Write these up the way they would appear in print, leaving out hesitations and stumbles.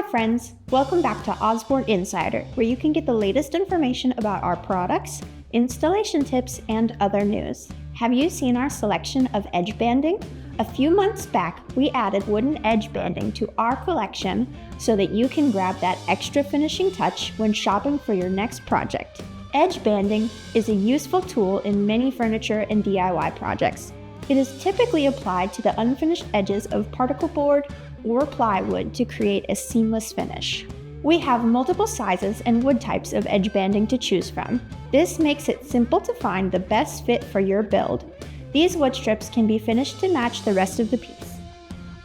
Hi friends, welcome back to Osborne Insider, where you can get the latest information about our products, installation tips, and other news. Have you seen our selection of edge banding? A few months back, we added wooden edge banding to our collection so that you can grab that extra finishing touch when shopping for your next project. Edge banding is a useful tool in many furniture and DIY projects. It is typically applied to the unfinished edges of particle board or plywood to create a seamless finish. We have multiple sizes and wood types of edge banding to choose from. This makes it simple to find the best fit for your build. These wood strips can be finished to match the rest of the piece.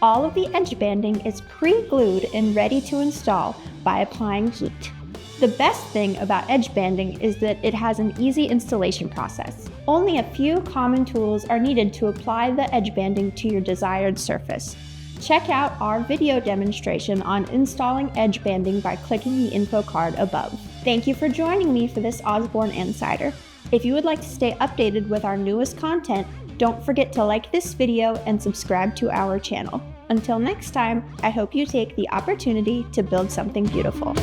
All of the edge banding is pre-glued and ready to install by applying heat. The best thing about edge banding is that it has an easy installation process. Only a few common tools are needed to apply the edge banding to your desired surface. Check out our video demonstration on installing edge banding by clicking the info card above. Thank you for joining me for this Osborne Insider. If you would like to stay updated with our newest content, don't forget to like this video and subscribe to our channel. Until next time, I hope you take the opportunity to build something beautiful.